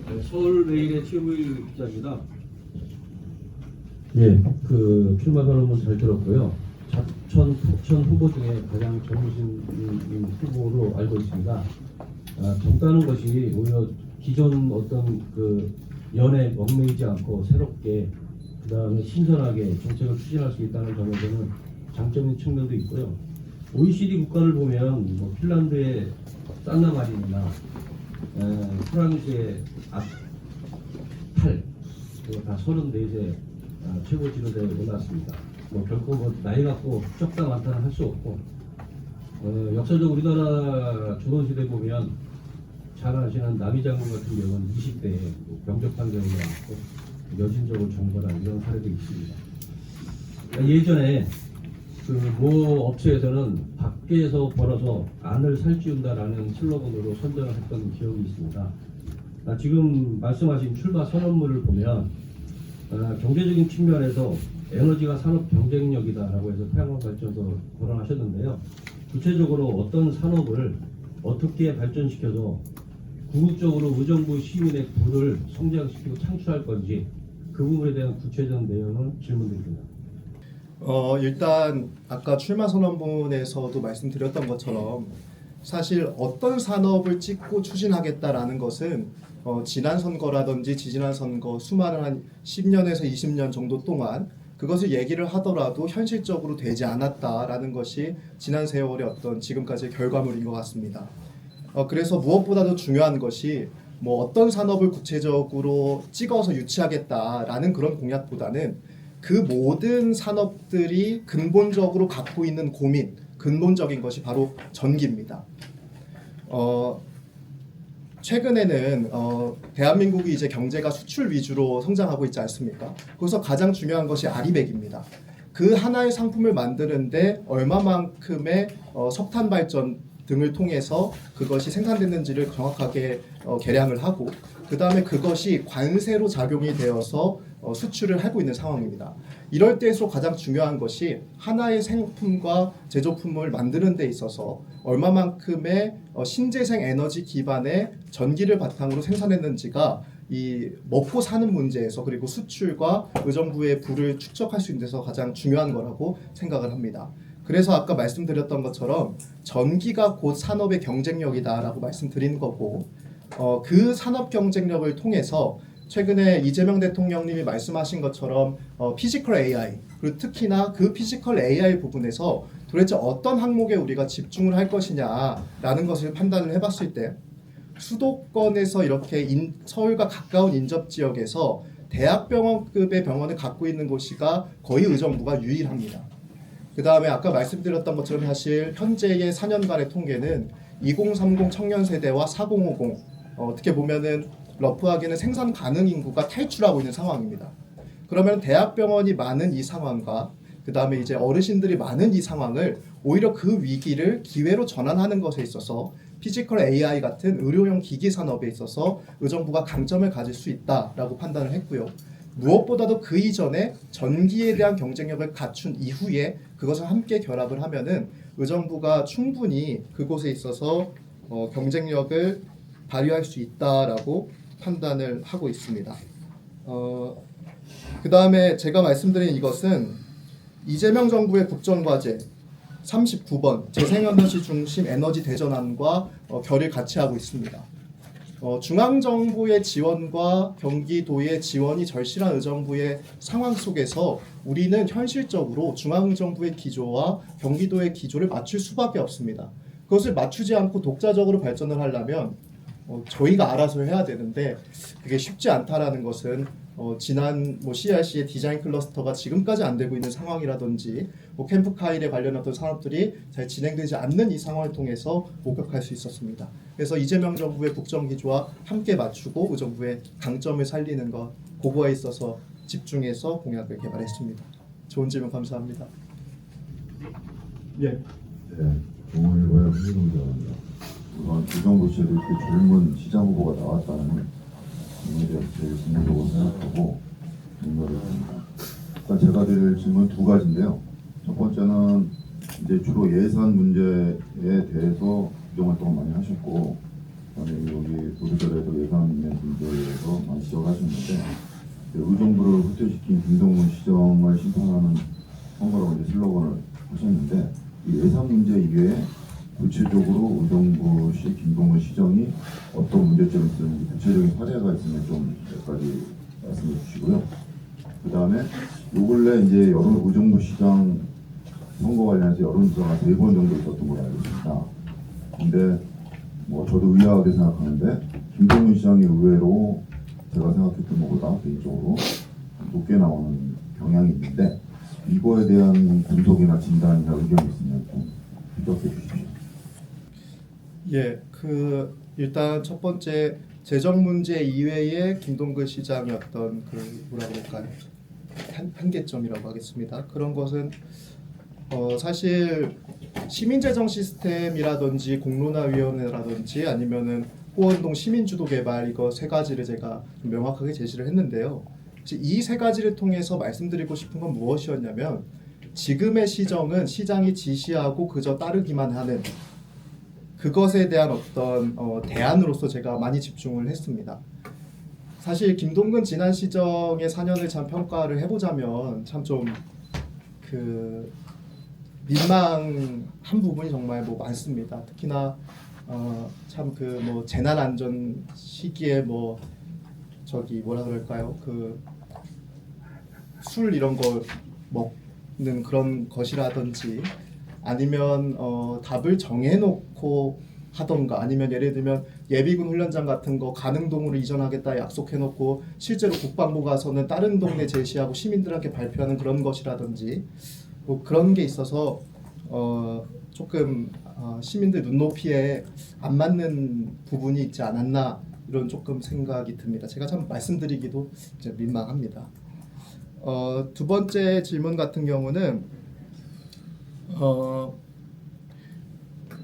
네, 서울메일의 최무일 기자입니다. 예, 그 출마 선언문 잘 들었고요. 자천, 포천 후보 중에 가장 젊으신 후보로 알고 있습니다. 젊다는 것이 오히려 기존 어떤 그 연에 얽매이지 않고 새롭게 그 다음에 신선하게 정책을 추진할 수 있다는 점에서는 장점인 측면도 있고요. OECD 국가를 보면 뭐 핀란드의 산나마린이나 프랑스의 팔 그리고 다 34세 최고 지도자에 올랐습니다. 뭐 결코 뭐 나이 갖고 적다 많다는 할 수 없고 역사적 우리나라 조선시대 보면 잘 아시는 남이 장군 같은 경우는 20대에 뭐 병적한 경우가 많고 여진적으로 정벌한 이런 사례도 있습니다. 예전에 그 모 업체에서는 밖에서 벌어서 안을 살찌운다라는 슬로건으로 선전을 했던 기억이 있습니다. 지금 말씀하신 출마 선언문을 보면 경제적인 측면에서 에너지가 산업 경쟁력이다라고 해서 태양광 발전소 거론하셨는데요. 구체적으로 어떤 산업을 어떻게 발전시켜서 궁극적으로 의정부 시민의 부를 성장시키고 창출할 건지 그 부분에 대한 구체적 내용을 질문드립니다. 일단 아까 출마 선언문에서도 말씀드렸던 것처럼 사실 어떤 산업을 찍고 추진하겠다라는 것은 지난 선거라든지 지지난 선거 수많은 한 10년에서 20년 정도 동안 그것을 얘기를 하더라도 현실적으로 되지 않았다라는 것이 지난 세월의 어떤 지금까지의 결과물인 것 같습니다. 그래서 무엇보다도 중요한 것이 뭐 어떤 산업을 구체적으로 찍어서 유치하겠다라는 그런 공약보다는 그 모든 산업들이 근본적으로 갖고 있는 고민, 근본적인 것이 바로 전기입니다. 최근에는 대한민국이 이제 경제가 수출 위주로 성장하고 있지 않습니까? 거기서 가장 중요한 것이 아리백입니다. 그 하나의 상품을 만드는데 얼마만큼의 석탄 발전 등을 통해서 그것이 생산됐는지를 정확하게 계량을 하고 그 다음에 그것이 관세로 작용이 되어서 수출을 하고 있는 상황입니다. 이럴 때일수록 가장 중요한 것이 하나의 생품과 제조품을 만드는 데 있어서 얼마만큼의 신재생 에너지 기반의 전기를 바탕으로 생산했는지가 이 먹고 사는 문제에서 그리고 수출과 의정부의 부를 축적할 수 있는 데서 가장 중요한 거라고 생각을 합니다. 그래서 아까 말씀드렸던 것처럼 전기가 곧 산업의 경쟁력이다라고 말씀드린 거고 그 산업 경쟁력을 통해서 최근에 이재명 대통령님이 말씀하신 것처럼 피지컬 AI 그리고 특히나 그 피지컬 AI 부분에서 도대체 어떤 항목에 우리가 집중을 할 것이냐라는 것을 판단을 해봤을 때 수도권에서 이렇게 서울과 가까운 인접 지역에서 대학병원급의 병원을 갖고 있는 곳이가 거의 의정부가 유일합니다. 그 다음에 아까 말씀드렸던 것처럼 사실 현재의 4년간의 통계는 2030 청년 세대와 4050 어떻게 보면은 러프하게는 생산 가능 인구가 탈출하고 있는 상황입니다. 그러면 대학병원이 많은 이 상황과 그 다음에 이제 어르신들이 많은 이 상황을 오히려 그 위기를 기회로 전환하는 것에 있어서 피지컬 AI 같은 의료용 기기 산업에 있어서 의정부가 강점을 가질 수 있다라고 판단을 했고요. 무엇보다도 그 이전에 전기에 대한 경쟁력을 갖춘 이후에 그것을 함께 결합을 하면은 의정부가 충분히 그곳에 있어서 경쟁력을 발휘할 수 있다라고 판단을 하고 있습니다. 그 다음에 제가 말씀드린 이것은 이재명 정부의 국정과제 39번 재생에너지 중심 에너지 대전환과 결을 같이 하고 있습니다. 중앙정부의 지원과 경기도의 지원이 절실한 의정부의 상황 속에서 우리는 현실적으로 중앙정부의 기조와 경기도의 기조를 맞출 수밖에 없습니다. 그것을 맞추지 않고 독자적으로 발전을 하려면 저희가 알아서 해야 되는데 그게 쉽지 않다라는 것은 지난 CRC의 디자인 클러스터가 지금까지 안 되고 있는 상황이라든지 캠프카일에 관련 어떤 산업들이 잘 진행되지 않는 이 상황을 통해서 목격할 수 있었습니다. 그래서 이재명 정부의 국정기조와 함께 맞추고 의정부의 강점을 살리는 것 그거에 있어서 집중해서 공약을 개발했습니다. 좋은 질문 감사합니다. 예. 네, 동아일보의 홍준호 기자입니다. 의정부시에도 이렇게 젊은 시장 후보가 나왔다는 것에 대해서 제일 긍정적으로 생각하고 공감을 합니다. 일단 제가 드릴 질문 두 가지인데요. 첫 번째는 이제 주로 예산 문제에 대해서 국정 활동을 많이 하셨고, 그다음에 여기 보도자료에도 예산의 문제가 지적을 하셨는데 의정부를 후퇴시킨 김동문 시정을 심판하는 선거라고 이제 슬로건을 하셨는데 이 예산 문제 이외에 구체적으로 의정부시 김동문 시정이 어떤 문제점이 있었는지 구체적인 사례가 있으면 좀 몇 가지 말씀해 주시고요. 그 다음에 요 근래 이제 의정부 시장 선거 관련해서 여론조사가 3번 정도 있었던 걸로 알고 있습니다. 근데 뭐 저도 의아하게 생각하는데 김동문 시장이 의외로 제가 생각했던 것보다 개인적으로 높게 나오는 경향이 있는데 이거에 대한 분석이나 진단이나 의견이 있으면 좀 부탁해 주십시오. 예, 일단 첫 번째 재정 문제 이외에 김동근 시장의 어떤 뭐라 그럴까요? 한계점이라고 하겠습니다. 그런 것은 사실 시민재정 시스템이라든지 공론화위원회라든지 아니면은 호원동 시민주도 개발 이거 세 가지를 제가 좀 명확하게 제시를 했는데요. 이 세 가지를 통해서 말씀드리고 싶은 건 무엇이었냐면 지금의 시정은 시장이 지시하고 그저 따르기만 하는 그것에 대한 어떤 대안으로서 제가 많이 집중을 했습니다. 사실 김동근 지난 시정의 4년을 참 평가를 해보자면 참 좀 민망한 부분이 정말 뭐 많습니다. 특히나 참 뭐 재난 안전 시기에 뭐 뭐라 그럴까요? 술 이런 거 먹는 그런 것이라든지 아니면 답을 정해놓고 하던가 아니면 예를 들면 예비군 훈련장 같은 거 가능동으로 이전하겠다 약속해놓고 실제로 국방부 가서는 다른 동네 제시하고 시민들한테 발표하는 그런 것이라든지 뭐 그런 게 있어서 조금 시민들 눈높이에 안 맞는 부분이 있지 않았나 이런 조금 생각이 듭니다. 제가 참 말씀드리기도 이제 민망합니다. 두 번째 질문 같은 경우는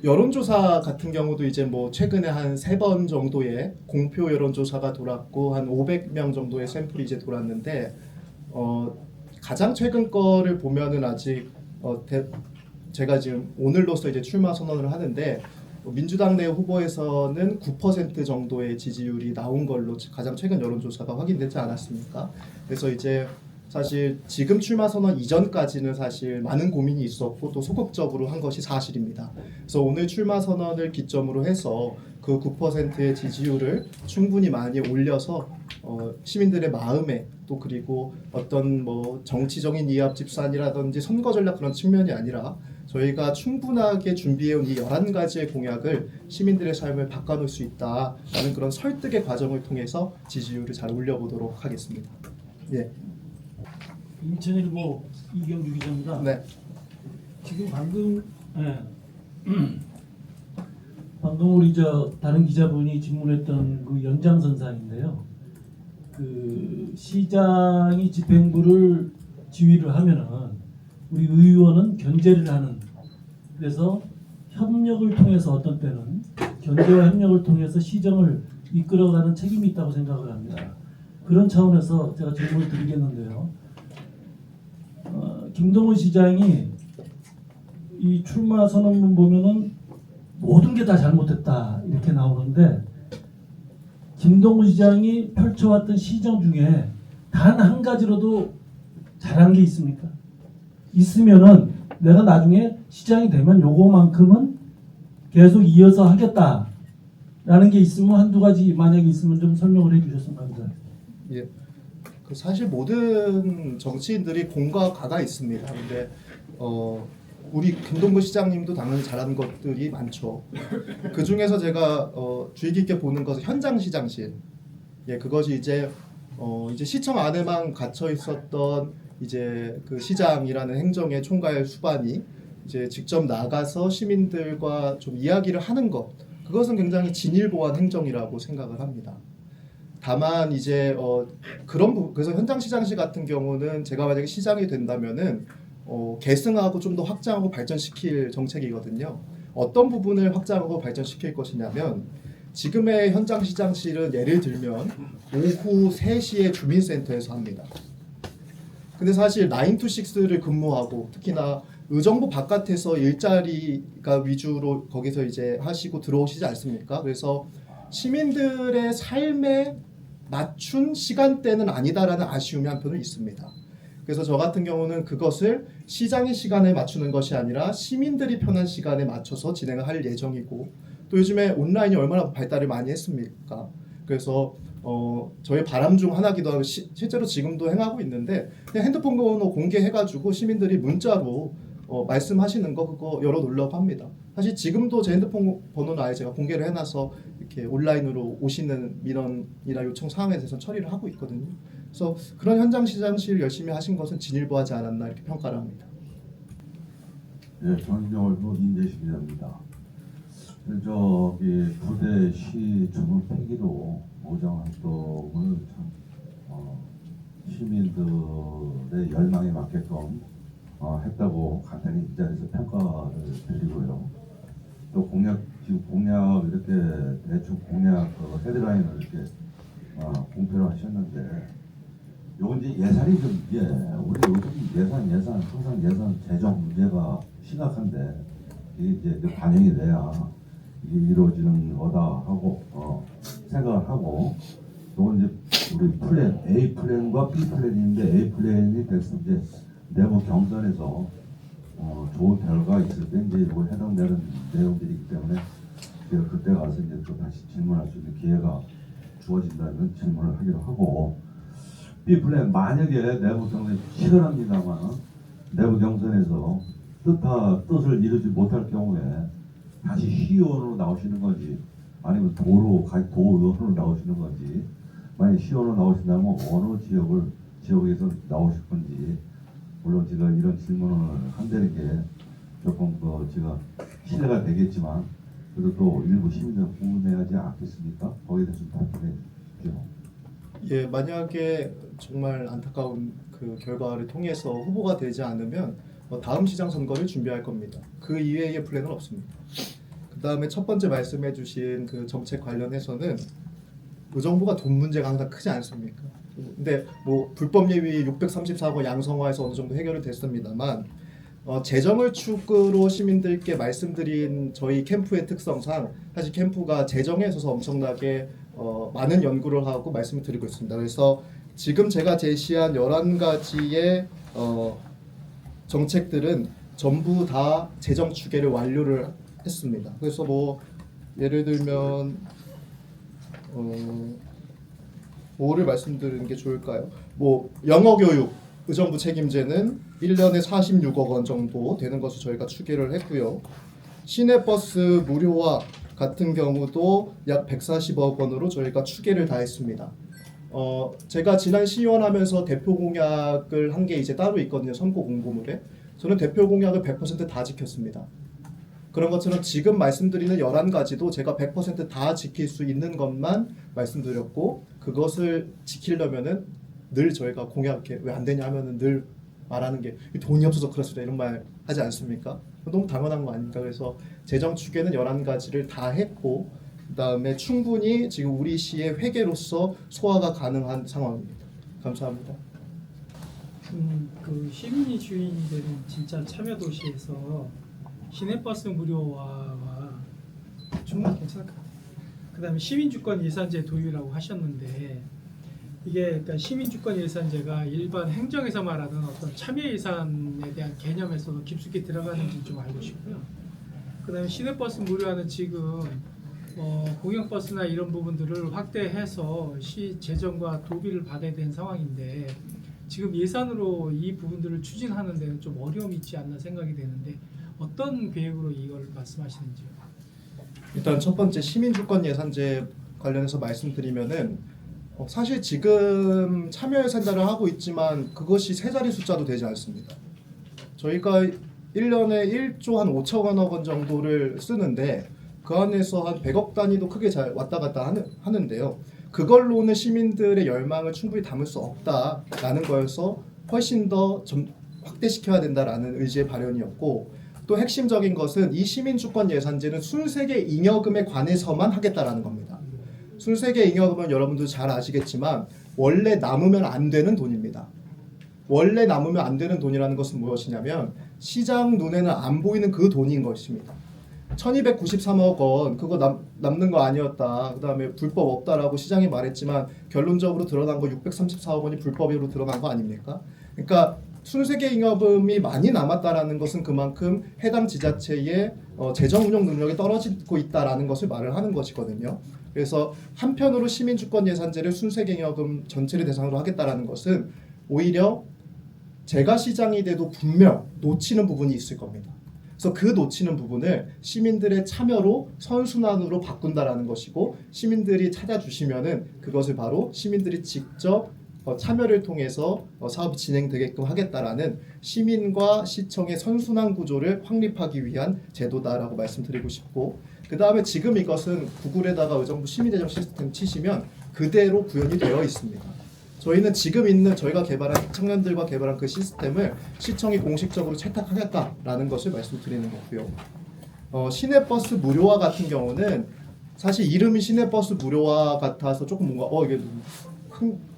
여론조사 같은 경우도 이제 뭐 최근에 한 3번 정도의 공표 여론조사가 돌았고 한 500명 정도의 샘플이 이제 돌았는데 가장 최근 거를 보면은 아직 제가 지금 오늘로써 이제 출마 선언을 하는데 민주당 내 후보에서는 9% 정도의 지지율이 나온 걸로 가장 최근 여론조사가 확인되지 않았습니까? 그래서 이제 사실 지금 출마 선언 이전까지는 사실 많은 고민이 있었고 또 소극적으로 한 것이 사실입니다. 그래서 오늘 출마 선언을 기점으로 해서 그 9%의 지지율을 충분히 많이 올려서 시민들의 마음에 또 그리고 어떤 뭐 정치적인 이합 집산이라든지 선거 전략 그런 측면이 아니라 저희가 충분하게 준비해온 이 11가지의 공약을 시민들의 삶을 바꿔놓을 수 있다라는 그런 설득의 과정을 통해서 지지율을 잘 올려보도록 하겠습니다. 예. 인천일보 이경주 기자입니다. 네. 지금 방금 우리 다른 기자분이 질문했던 그 연장선상인데요. 그 시장이 집행부를 지휘를 하면은 우리 의원은 견제를 하는, 그래서 협력을 통해서 어떤 때는 견제와 협력을 통해서 시정을 이끌어가는 책임이 있다고 생각을 합니다. 그런 차원에서 제가 질문을 드리겠는데요. 김동훈 시장이 이 출마 선언문 보면은 모든 게 다 잘못됐다 이렇게 나오는데 김동훈 시장이 펼쳐왔던 시정 중에 단 한 가지로도 잘한 게 있습니까? 있으면은 내가 나중에 시장이 되면 요거만큼은 계속 이어서 하겠다라는 게 있으면 한두 가지 만약에 있으면 좀 설명을 해주셨으면 감사합니다. 예. 사실 모든 정치인들이 공과 가가 있습니다. 근데 우리 김동근 시장님도 당연히 잘하는 것들이 많죠. 그 중에서 제가 주의 깊게 보는 것은 현장 시장실. 예, 그것이 이제 시청 안에만 갇혀 있었던 이제 그 시장이라는 행정의 총괄 수반이 이제 직접 나가서 시민들과 좀 이야기를 하는 것. 그것은 굉장히 진일보한 행정이라고 생각을 합니다. 다만 이제 그래서 현장 시장실 같은 경우는 제가 만약에 시장이 된다면은 계승하고 좀 더 확장하고 발전시킬 정책이거든요. 어떤 부분을 확장하고 발전시킬 것이냐면 지금의 현장 시장실은 예를 들면 오후 3시에 주민센터에서 합니다. 근데 사실 9to6를 근무하고 특히나 의정부 바깥에서 일자리가 위주로 거기서 이제 하시고 들어오시지 않습니까? 그래서 시민들의 삶에 맞춘 시간대는 아니다라는 아쉬움이 한편은 있습니다. 그래서 저 같은 경우는 그것을 시장의 시간에 맞추는 것이 아니라 시민들이 편한 시간에 맞춰서 진행을 할 예정이고, 또 요즘에 온라인이 얼마나 발달을 많이 했습니까? 그래서 저의 바람 중 하나기도 하고 실제로 지금도 행하고 있는데, 그냥 핸드폰 번호 공개해가지고 시민들이 문자로 말씀하시는 거 그거 열어놓으려고 합니다. 사실 지금도 제 핸드폰 번호는 아예 제가 공개를 해놔서 이렇게 온라인으로 오시는 민원이나 요청 사항에 대해서 처리를 하고 있거든요. 그래서 그런 현장 시장실 열심히 하신 것은 진일보하지 않았나 이렇게 평가를 합니다. 예, 전경월도 임재식 기자입니다. 저기 부대시 조문 폐기로 모정 활동을 참 시민들의 열망에 맞게끔 했다고 간단히 이 자리에서 평가를 드리고요. 또 지금 공약 이렇게 대충 공약 헤드라인을 이렇게 공표를 하셨는데, 요건 이제 예산이 좀 우리 요즘 예산 항상 예산 재정 문제가 심각한데, 이게 이제 반영이 돼야 이게 이루어지는 거다 하고 생각을 하고, 또 이제 우리 플랜 A 플랜과 B 플랜인데, A 플랜이 됐을 때 내부 경선에서 좋은 결과가 있을 때 이제 이걸 해당되는 내용들이기 때문에 제가 그때 가서 이제 또 다시 질문할 수 있는 기회가 주어진다면 질문을 하기로 하고, B 플랜 만약에 내부 경선이 치열합니다만 내부 경선에서 뜻을 이루지 못할 경우에 다시 시의원으로 나오시는 건지, 아니면 도의원으로 나오시는 건지, 만약 시의원으로 나오신다면 어느 지역에서 나오실 건지, 물론 제가 이런 질문을 한다는 게 조금 제가 신뢰가 되겠지만, 그래도 또 일부 시민들 궁금해하지 않겠습니까? 거기에 대해서 답변해 주십시오. 예, 만약에 정말 안타까운 그 결과를 통해서 후보가 되지 않으면 다음 시장 선거를 준비할 겁니다. 그 이외의 플랜은 없습니다. 그 다음에 첫 번째 말씀해주신 그 정책 관련해서는 의정부가 돈 문제가 항상 크지 않습니까? 근데 뭐 불법 예비 634호 양성화에서 어느 정도 해결이 됐습니다만, 재정을 축으로 시민들께 말씀드린 저희 캠프의 특성상 사실 캠프가 재정에 있어서 엄청나게 많은 연구를 하고 말씀을 드리고 있습니다. 그래서 지금 제가 제시한 11가지의 정책들은 전부 다 재정 추계를 완료를 했습니다. 그래서 뭐 예를 들면 뭐를 말씀드리는 게 좋을까요? 뭐 영어 교육 의정부 책임제는 1년에 46억 원 정도 되는 것을 저희가 추계를 했고요. 시내버스 무료화 같은 경우도 약 140억 원으로 저희가 추계를 다 했습니다. 제가 지난 시의원 하면서 대표 공약을 한 게 이제 따로 있거든요. 선거 공보물에. 저는 대표 공약을 100% 다 지켰습니다. 그런 것처럼 지금 말씀드리는 11가지도 제가 100% 다 지킬 수 있는 것만 말씀드렸고, 그것을 지키려면은 늘 저희가 공약 왜 안 되냐 하면은 늘 말하는 게 돈이 없어서 그렇습니다 이런 말 하지 않습니까? 너무 당연한 거 아닙니까? 그래서 재정 추계는 11가지를 다 했고, 그다음에 충분히 지금 우리 시의 회계로서 소화가 가능한 상황입니다. 감사합니다. 그 시민이 주인이 되는 진짜 참여 도시에서 시내버스 무료화와 정말 괜찮을 것 같아요. 그다음에 시민주권 예산제 도입이라고 하셨는데, 이게 그러니까 시민주권 예산제가 일반 행정에서 말하는 어떤 참여 예산에 대한 개념에서도 깊숙이 들어가는지 좀 알고 싶고요. 그다음에 시내버스 무료화는 지금 공영버스나 이런 부분들을 확대해서 시 재정과 도비를 받아야 되는 상황인데, 지금 예산으로 이 부분들을 추진하는 데는 좀 어려움이 있지 않나 생각이 되는데, 어떤 계획으로 이걸 말씀하시는지요? 일단 첫 번째 시민주권 예산제 관련해서 말씀드리면은 사실 지금 참여 예산자를 하고 있지만 그것이 세 자리 숫자도 되지 않습니다. 저희가 1년에 1조 한 5천억 원 정도를 쓰는데, 그 안에서 한 100억 단위도 크게 잘 왔다 갔다 하는데요. 그걸로는 시민들의 열망을 충분히 담을 수 없다라는 거여서 훨씬 더 확대시켜야 된다라는 의지의 발현이었고, 또 핵심적인 것은 이 시민주권 예산제는 순세계 잉여금에 관해서만 하겠다라는 겁니다. 순세계 잉여금은 여러분들 잘 아시겠지만 원래 남으면 안 되는 돈입니다. 원래 남으면 안 되는 돈이라는 것은 무엇이냐면 시장 눈에는 안 보이는 그 돈인 것입니다. 1293억 원 그거 남는 거 아니었다. 그다음에 불법 없다라고 시장이 말했지만 결론적으로 드러난 거 634억 원이 불법으로 드러난 거 아닙니까? 그러니까 순세계잉여금이 많이 남았다라는 것은 그만큼 해당 지자체의 재정 운영 능력이 떨어지고 있다라는 것을 말을 하는 것이거든요. 그래서 한편으로 시민주권예산제를 순세계잉여금 전체를 대상으로 하겠다라는 것은 오히려 재가 시장이 돼도 분명 놓치는 부분이 있을 겁니다. 그래서 그 놓치는 부분을 시민들의 참여로 선순환으로 바꾼다라는 것이고 시민들이 찾아주시면은 그것을 바로 시민들이 직접 참여를 통해서 사업이 진행되게끔 하겠다라는 시민과 시청의 선순환 구조를 확립하기 위한 제도다라고 말씀드리고 싶고 그 다음에 지금 이것은 구글에다가 의정부 시민재정 시스템 치시면 그대로 구현이 되어 있습니다. 저희는 지금 있는 저희가 개발한 청년들과 개발한 그 시스템을 시청이 공식적으로 채택하겠다라는 것을 말씀드리는 거고요. 시내버스 무료화 같은 경우는 사실 이름이 시내버스 무료화 같아서 조금 뭔가 이게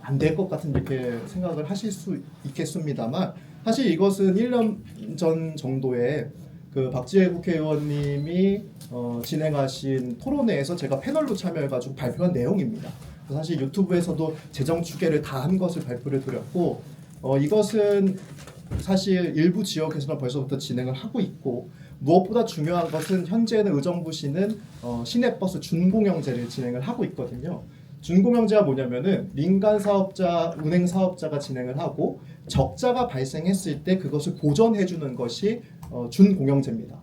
안 될 것 같은 이렇게 생각을 하실 수 있겠습니다만 사실 이것은 1년 전 정도에 그 박지혜 국회의원님이 진행하신 토론회에서 제가 패널로 참여해가지고 발표한 내용입니다. 사실 유튜브에서도 재정 추계를 다 한 것을 발표를 드렸고 이것은 사실 일부 지역에서는 벌써부터 진행을 하고 있고 무엇보다 중요한 것은 현재는 의정부시는 시내버스 준공영제를 진행을 하고 있거든요. 준공영제가 뭐냐면은 민간 사업자, 운행 사업자가 진행을 하고 적자가 발생했을 때 그것을 보전해주는 것이 준공영제입니다.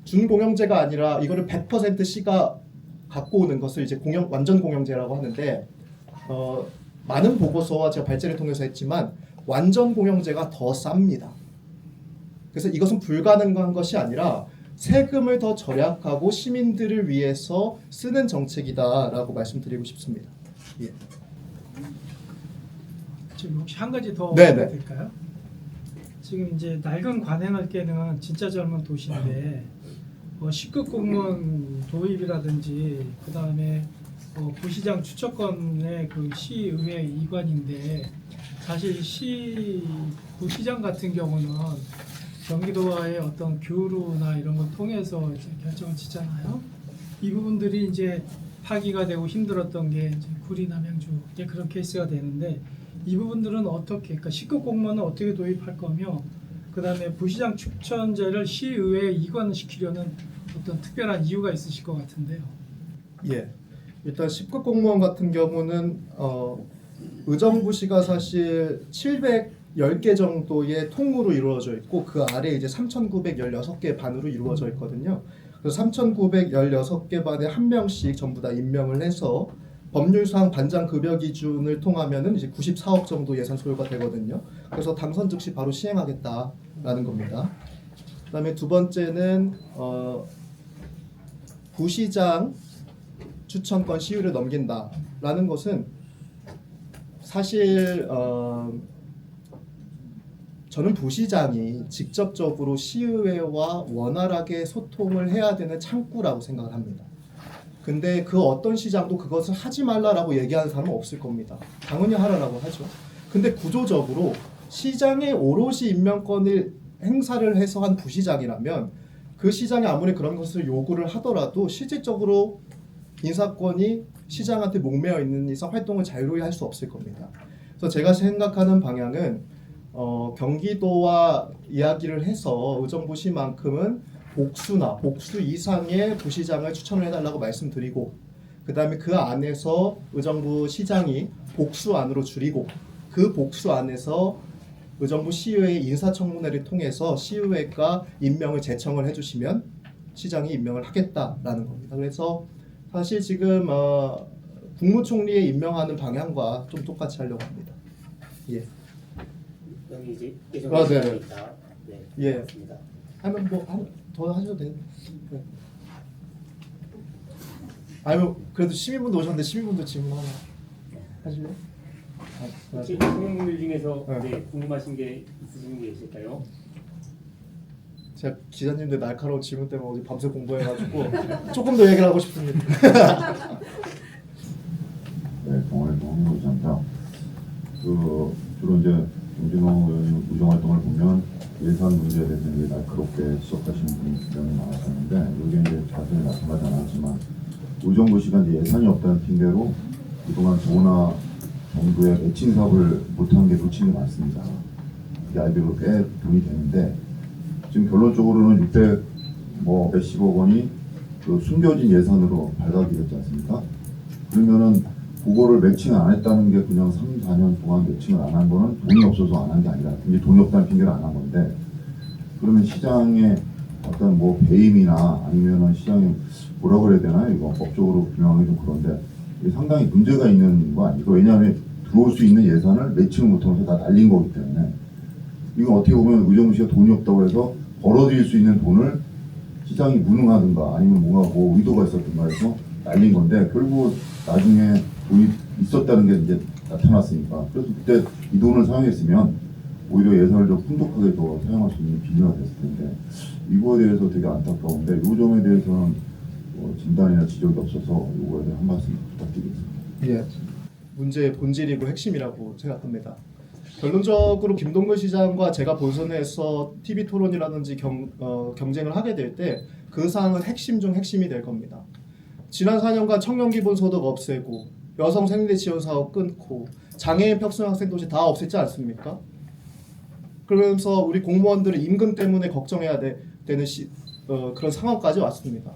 준공영제가 아니라 이거를 100% 시가 갖고 오는 것을 이제 완전 공영제라고 하는데 많은 보고서와 제가 발제를 통해서 했지만 완전 공영제가 더 쌉니다. 그래서 이것은 불가능한 것이 아니라 세금을 더 절약하고 시민들을 위해서 쓰는 정책이다라고 말씀드리고 싶습니다. 예. 지금 혹시 한 가지 더 네네. 드릴까요? 지금 이제 낡은 관행을깨는 진짜 젊은 도시인데 시급 공무원 도입이라든지 그 다음에 부시장 추천권의 그 시의회 이관인데 사실 부시장 같은 경우는 경기도와의 어떤 교류나 이런 걸 통해서 이제 결정을 짓잖아요. 이 부분들이 이제 파기가 되고 힘들었던 게 이제 구리 남양주 이제 그런 케이스가 되는데 이 부분들은 어떻게 그러니까 시급 공무원은 어떻게 도입할 거며 그 다음에 부시장 추천제를 시의회에 이관시키려는 어떤 특별한 이유가 있으실 것 같은데요. 예. 일단 10급 공무원 같은 경우는 의정부시가 사실 710개 정도의 통으로 이루어져 있고 그 아래 이제 3,916개 반으로 이루어져 있거든요. 그래서 3,916개 반에 한 명씩 전부 다 임명을 해서 법률상 반장 급여 기준을 통하면은 이제 94억 정도 예산 소요가 되거든요. 그래서 당선 즉시 바로 시행하겠다라는 겁니다. 그다음에 두 번째는 부시장 추천권 시효를 넘긴다라는 것은 사실 저는 부시장이 직접적으로 시의회와 원활하게 소통을 해야 되는 창구라고 생각을 합니다. 근데 그 어떤 시장도 그것을 하지 말라라고 얘기하는 사람은 없을 겁니다. 당연히 하라라고 하죠. 근데 구조적으로 시장의 오롯이 임명권을 행사를 해서 한 부시장이라면 그 시장이 아무리 그런 것을 요구를 하더라도 실질적으로 인사권이 시장한테 목매어 있는 이상 활동을 자유로이 할 수 없을 겁니다. 그래서 제가 생각하는 방향은 경기도와 이야기를 해서 의정부시만큼은 복수 이상의 부시장을 추천을 해달라고 말씀드리고 그 다음에 그 안에서 의정부 시장이 복수 안으로 줄이고 그 복수 안에서 의정부 시의회 인사청문회를 통해서 시의회가 임명을 제청을 해주시면 시장이 임명을 하겠다라는 겁니다. 그래서 사실 지금 국무총리의 임명하는 방향과 좀 똑같이 하려고 합니다. 예. 여기 이제 네. 예정되어 네, 예. 맞습니다. 하면 뭐 더 하셔도 되는데. 네. 아니면 그래도 시민분도 오셨는데 시민분도 질문 하나 하실래요? 혹시 시민분들 중에서 네. 네, 궁금하신 게 있으신 게 있을까요? 제가 기자님들 날카로운 질문 때문에 어제 밤새 공부해가지고 조금 더 얘기를 하고 싶습니다. 네, 동아리 동의부장장. 주로 이제 김진호 의원님 의정활동을 보면 예산 문제에 대해서 이제 날카롭게 지적하시는 분이 굉장히 많았었는데 여기 이제 자세히 말씀하지 않았지만 의정부 시가 이제 예산이 없다는 핑계로 그동안 도나 정부의 매칭 사업을 못한 게 놓친 게 많습니다. 이 아이디어로 꽤 돈이 되는데 지금 결론적으로는 600 몇십억 원이 그 숨겨진 예산으로 발각이 됐지 않습니까? 그러면은 그거를 매칭 안 했다는 게 그냥 3, 4년 동안 매칭을 안 한 거는 돈이 없어서 안 한 게 아니라 이제 돈이 없다는 핑계를 안 한 건데 그러면 시장의 어떤 뭐 배임이나 아니면은 시장에 뭐라 그래야 되나요? 이거 법적으로 규명하기 좀 그런데 이게 상당히 문제가 있는 거 아니고 왜냐하면 들어올 수 있는 예산을 매칭을 못하면서 다 날린 거기 때문에 이건 어떻게 보면 의정부시가 돈이 없다고 해서 벌어들일 수 있는 돈을 시장이 무능하든가 아니면 뭔가 뭐 의도가 있었든가 해서 날린 건데 결국 나중에 돈이 있었다는 게 이제 나타났으니까 그래서 그때 이 돈을 사용했으면 오히려 예산을 좀 풍족하게 더 사용할 수 있는 기회가 됐을 텐데 이거에 대해서 되게 안타까운데 이 점에 대해서는 진단이나 지적이 없어서 이거에 대해 한 말씀 부탁드리겠습니다. 예, 문제의 본질이고 핵심이라고 생각합니다. 결론적으로 김동근 시장과 제가 본선에서 TV 토론이라든지 경쟁을 하게 될 때 그 사항은 핵심 중 핵심이 될 겁니다. 지난 4년간 청년 기본소득 없애고 여성 생리대 지원 사업 끊고 장애인 혁신학생 도시 다 없앴지 않습니까? 그러면서 우리 공무원들은 임금 때문에 걱정해야 되는 그런 상황까지 왔습니다.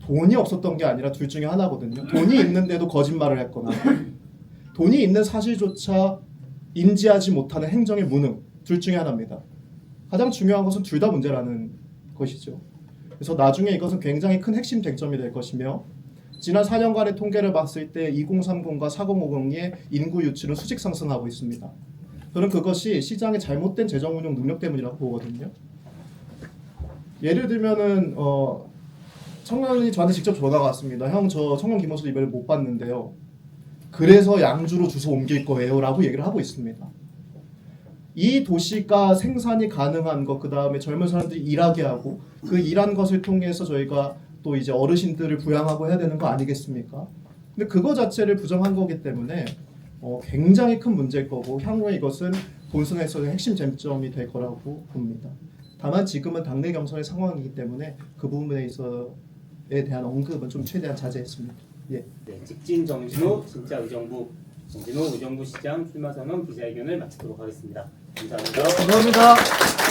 돈이 없었던 게 아니라 둘 중에 하나거든요. 돈이 있는데도 거짓말을 했거나 돈이 있는 사실조차 인지하지 못하는 행정의 무능, 둘 중에 하나입니다. 가장 중요한 것은 둘 다 문제라는 것이죠. 그래서 나중에 이것은 굉장히 큰 핵심 쟁점이 될 것이며 지난 4년간의 통계를 봤을 때 2030과 4050의 인구 유치는 수직 상승하고 있습니다. 저는 그것이 시장의 잘못된 재정 운용 능력 때문이라고 보거든요. 예를 들면은 청년이 저한테 직접 전화가 왔습니다. 형, 저 청년 기본소득 이번에 못 받는데요. 그래서 양주로 주소 옮길 거예요 라고 얘기를 하고 있습니다. 이 도시가 생산이 가능한 것, 그 다음에 젊은 사람들이 일하게 하고 그 일한 것을 통해서 저희가 또 이제 어르신들을 부양하고 해야 되는 거 아니겠습니까? 근데 그거 자체를 부정한 거기 때문에 굉장히 큰 문제일 거고 향후에 이것은 본선에서의 핵심 쟁점이 될 거라고 봅니다. 다만 지금은 당내 경선의 상황이기 때문에 그 부분에 있어에 대한 언급은 좀 최대한 자제했습니다. 예. 네, 직진 정진호 진짜 의정부 정진호 의정부 시장 출마 선언 기자회견을 마치도록 하겠습니다. 감사합니다. 감사합니다.